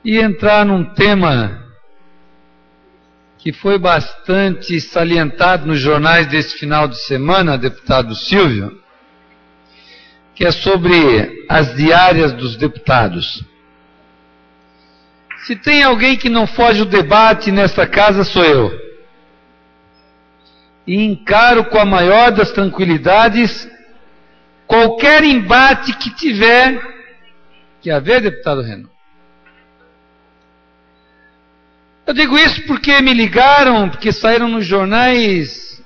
e entrar num tema que foi bastante salientado nos jornais desse final de semana, deputado Silvio, que é sobre as diárias dos deputados. Se tem alguém que não foge o debate nesta casa, sou eu. E encaro com a maior das tranquilidades qualquer embate que tiver que haver, deputado Renan. Eu digo isso porque me ligaram, porque saíram nos jornais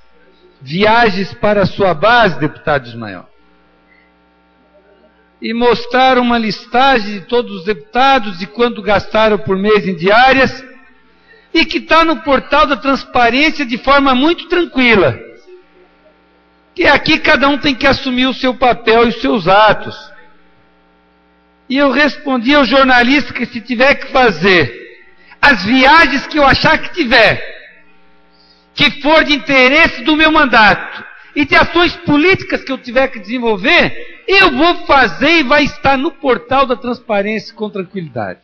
viagens para a sua base, deputado Ismael. E mostraram uma listagem de todos os deputados e quanto gastaram por mês em diárias, e que está no portal da transparência de forma muito tranquila. Que aqui cada um tem que assumir o seu papel e os seus atos. E eu respondi ao jornalista que se tiver que fazer as viagens que eu achar que tiver, que for de interesse do meu mandato, e de ações políticas que eu tiver que desenvolver, eu vou fazer e vai estar no portal da transparência com tranquilidade.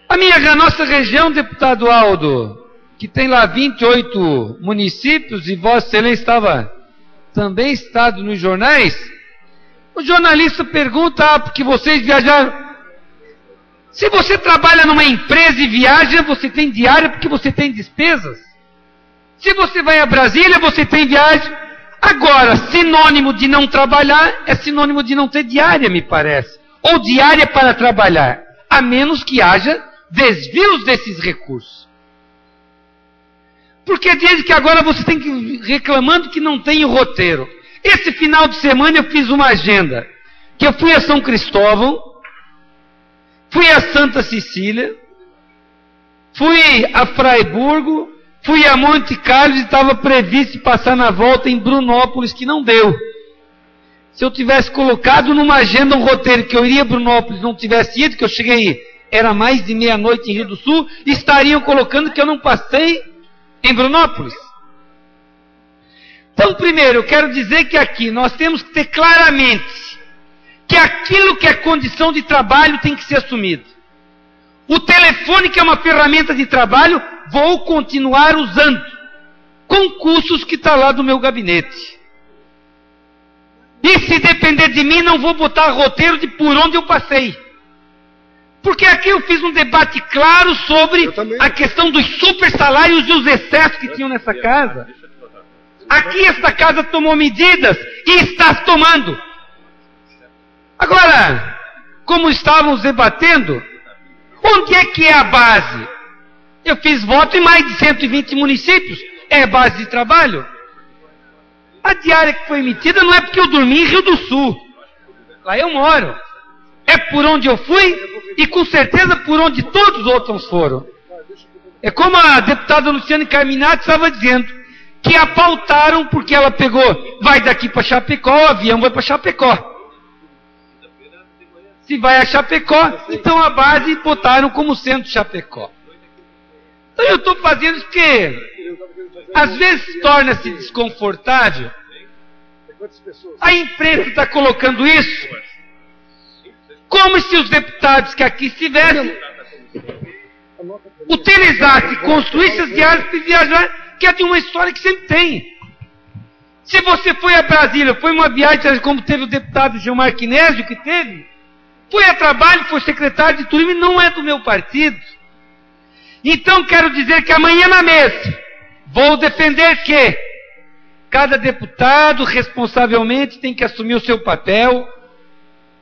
A nossa região, deputado Aldo, que tem lá 28 municípios, e Vossa Excelência estava também citado nos jornais, o jornalista pergunta, porque vocês viajaram. Se você trabalha numa empresa e viaja, você tem diária porque você tem despesas. Se você vai a Brasília, você tem viagem. Agora, sinônimo de não trabalhar é sinônimo de não ter diária, me parece. Ou diária para trabalhar, a menos que haja desvios desses recursos. Porque dizem que agora você tem que ir reclamando que não tem o roteiro. Esse final de semana eu fiz uma agenda, que eu fui a São Cristóvão, fui a Santa Cecília, fui a Fraiburgo, fui a Monte Carlos e estava previsto passar na volta em Brunópolis, que não deu. Se eu tivesse colocado numa agenda um roteiro que eu iria a Brunópolis, não tivesse ido, que eu cheguei, era mais de meia-noite em Rio do Sul, estariam colocando que eu não passei em Brunópolis. Então, primeiro, eu quero dizer que aqui nós temos que ter claramente que aquilo que é condição de trabalho tem que ser assumido. O telefone, que é uma ferramenta de trabalho, vou continuar usando, com custos que está lá do meu gabinete. E se depender de mim, não vou botar roteiro de por onde eu passei. Porque aqui eu fiz um debate claro sobre a questão dos super salários e os excessos que tinham nessa casa. Aqui esta casa tomou medidas e está tomando. Agora, como estávamos debatendo, onde é que é a base? Eu fiz voto em mais de 120 municípios. É base de trabalho? A diária que foi emitida não é porque eu dormi em Rio do Sul. Lá eu moro. É por onde eu fui e com certeza por onde todos os outros foram. É como a deputada Luciane Carminati estava dizendo, que a pautaram porque ela pegou, vai daqui para Chapecó, o avião vai para Chapecó. Se vai a Chapecó, então a base botaram como centro Chapecó. Então eu estou fazendo isso porque às vezes torna-se desconfortável. A imprensa está colocando isso como se os deputados que aqui estivessem utilizassem, construíssem as diárias para viajar, que é de uma história que sempre tem. Se você foi a Brasília, foi uma viagem como teve o deputado Gilmar Quinésio que teve, foi a trabalho, foi secretário de turismo e não é do meu partido. Então quero dizer que amanhã na mesa vou defender que cada deputado responsavelmente tem que assumir o seu papel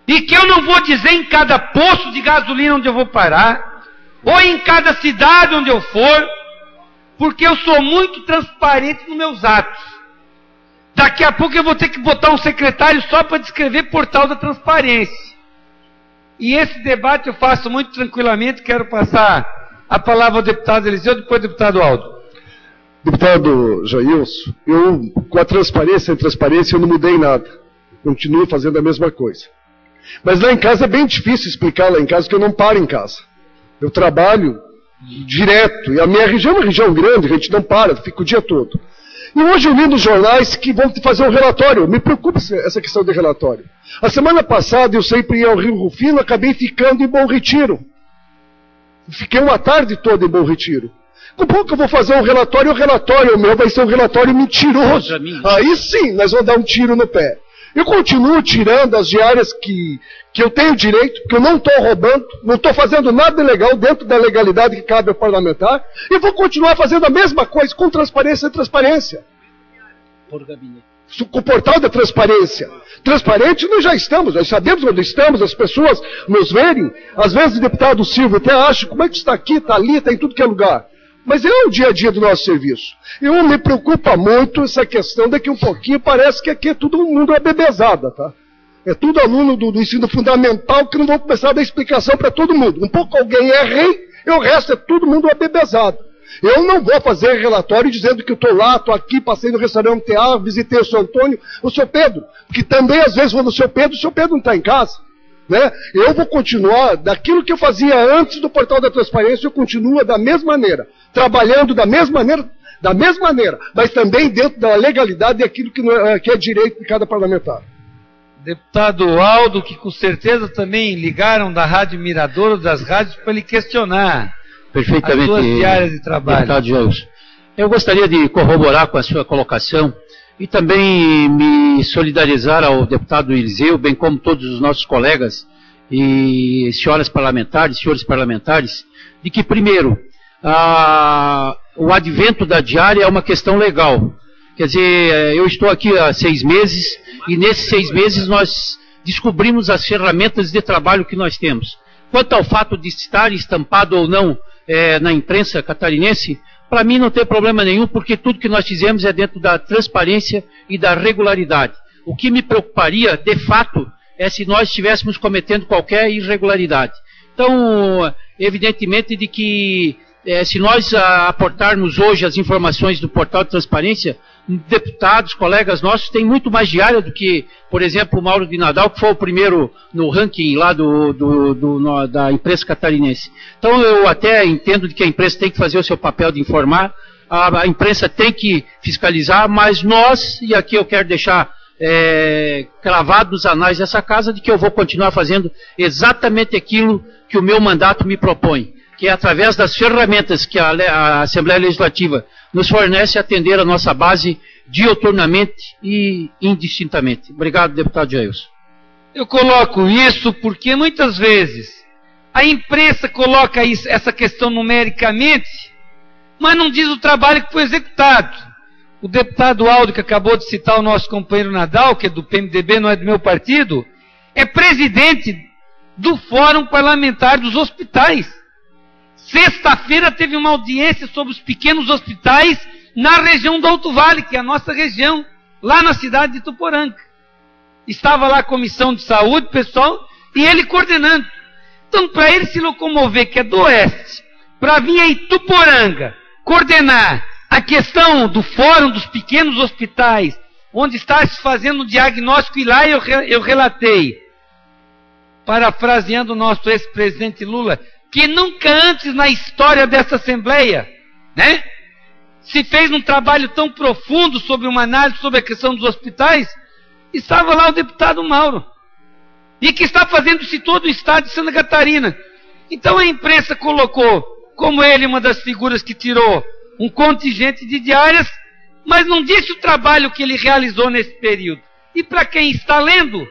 e que eu não vou dizer em cada posto de gasolina onde eu vou parar ou em cada cidade onde eu for, porque eu sou muito transparente nos meus atos. Daqui a pouco eu vou ter que botar um secretário só para descrever portal da transparência. E esse debate eu faço muito tranquilamente. Quero passar a palavra ao deputado Eliseu, depois ao deputado Aldo. Deputado Jailson, eu, com a transparência e transparência, eu não mudei nada. Continuo fazendo a mesma coisa. Mas lá em casa é bem difícil explicar lá em casa, porque eu não paro em casa. Eu trabalho direto, e a minha região é uma região grande, a gente não para, fica o dia todo. E hoje eu li nos jornais que vão fazer um relatório. Me preocupa essa questão de relatório. A semana passada eu sempre ia ao Rio Rufino, acabei ficando em Bom Retiro. Fiquei uma tarde toda em Bom Retiro. Como que eu vou fazer um relatório? O relatório meu vai ser um relatório mentiroso. Aí sim, nós vamos dar um tiro no pé. Eu continuo tirando as diárias que eu tenho direito, que eu não estou roubando, não estou fazendo nada ilegal dentro da legalidade que cabe ao parlamentar, e vou continuar fazendo a mesma coisa com transparência e transparência. Por gabinete. Com o portal da transparência. Transparente nós já estamos, nós sabemos onde estamos, as pessoas nos verem. Às vezes o deputado Silvio até acha, como é que está aqui, está ali, está em tudo que é lugar. Mas é o dia a dia do nosso serviço. Eu me preocupa muito essa questão daqui um pouquinho, parece que aqui é todo mundo é bebezada, tá? É tudo aluno do ensino fundamental que não vão começar a dar explicação para todo mundo. Um pouco alguém é rei e o resto é todo mundo abebezado. Eu não vou fazer relatório dizendo que eu estou lá, estou aqui, passei no restaurante TA, visitei o seu Antônio, o seu Pedro, que também às vezes vou no seu Pedro, o seu Pedro não está em casa. Né? Eu vou continuar daquilo que eu fazia antes do portal da transparência, eu continuo da mesma maneira, trabalhando da mesma maneira, mas também dentro da legalidade daquilo que é direito de cada parlamentar. Deputado Aldo, que com certeza também ligaram da Rádio Mirador ou das rádios para lhe questionar perfeitamente, as suas diárias de trabalho. Deputado Jailson, eu gostaria de corroborar com a sua colocação e também me solidarizar ao deputado Eliseu, bem como todos os nossos colegas e senhores parlamentares, de que, primeiro, o advento da diária é uma questão legal. Quer dizer, eu estou aqui há 6 meses e nesses 6 meses nós descobrimos as ferramentas de trabalho que nós temos. Quanto ao fato de estar estampado ou não na imprensa catarinense, para mim não tem problema nenhum, porque tudo que nós fizemos é dentro da transparência e da regularidade. O que me preocuparia, de fato, é se nós estivéssemos cometendo qualquer irregularidade. Então, evidentemente de que se nós aportarmos hoje as informações do portal de transparência, deputados, colegas nossos, têm muito mais diária do que, por exemplo, o Mauro de Nadal, que foi o primeiro no ranking lá da imprensa catarinense. Então eu até entendo que a imprensa tem que fazer o seu papel de informar, a imprensa tem que fiscalizar, mas nós, e aqui eu quero deixar cravado nos anais dessa casa, de que eu vou continuar fazendo exatamente aquilo que o meu mandato me propõe, que é através das ferramentas que a Assembleia Legislativa nos fornece atender a nossa base diuturnamente e indistintamente. Obrigado, deputado Jailson. Eu coloco isso porque muitas vezes a imprensa coloca essa questão numericamente, mas não diz o trabalho que foi executado. O deputado Aldo, que acabou de citar o nosso companheiro Nadal, que é do PMDB, não é do meu partido, é presidente do Fórum Parlamentar dos Hospitais. Sexta-feira teve uma audiência sobre os pequenos hospitais na região do Alto Vale, que é a nossa região, lá na cidade de Ituporanga. Estava lá a comissão de saúde, pessoal, e ele coordenando. Então, para ele se locomover, que é do Oeste, para vir a Ituporanga, coordenar a questão do fórum dos pequenos hospitais, onde está se fazendo o diagnóstico, e lá eu relatei, parafraseando o nosso ex-presidente Lula, que nunca antes na história dessa Assembleia, né, se fez um trabalho tão profundo sobre uma análise sobre a questão dos hospitais. Estava lá o deputado Mauro, e que está fazendo isso em todo o estado de Santa Catarina. Então a imprensa colocou como ele uma das figuras que tirou um contingente de diárias, mas não disse o trabalho que ele realizou nesse período. E para quem está lendo,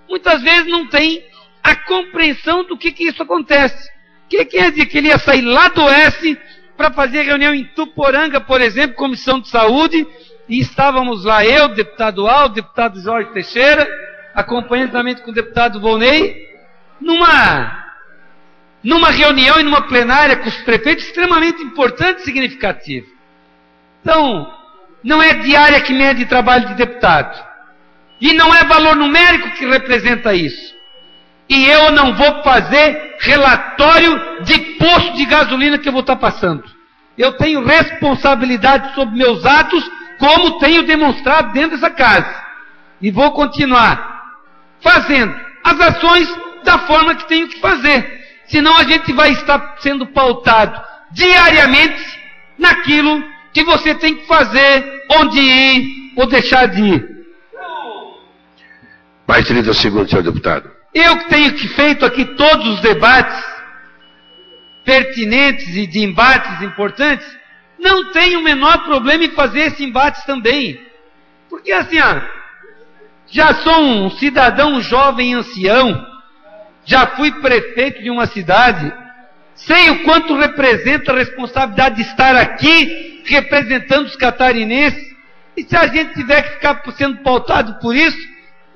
muitas vezes não tem a compreensão do que isso acontece. Que quer dizer que ele ia sair lá do Oeste para fazer reunião em Ituporanga, por exemplo, comissão de saúde, e estávamos lá eu, deputado Aldo, deputado Jorge Teixeira, acompanhando também com o deputado Volney, numa reunião e numa plenária com os prefeitos extremamente importante e significativa. Então, não é diária que mede trabalho de deputado, e não é valor numérico que representa isso. E eu não vou fazer relatório de posto de gasolina que eu vou estar passando. Eu tenho responsabilidade sobre meus atos, como tenho demonstrado dentro dessa casa. E vou continuar fazendo as ações da forma que tenho que fazer. Senão a gente vai estar sendo pautado diariamente naquilo que você tem que fazer onde ir ou deixar de ir. Mais 30 segundos, senhor deputado. Eu que tenho feito aqui todos os debates pertinentes e de embates importantes, não tenho o menor problema em fazer esses embates também. Porque assim, já sou um cidadão jovem e ancião, já fui prefeito de uma cidade, sei o quanto representa a responsabilidade de estar aqui representando os catarinenses, e se a gente tiver que ficar sendo pautado por isso,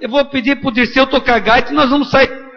eu vou pedir para o Dirceu tocar gaita e nós vamos sair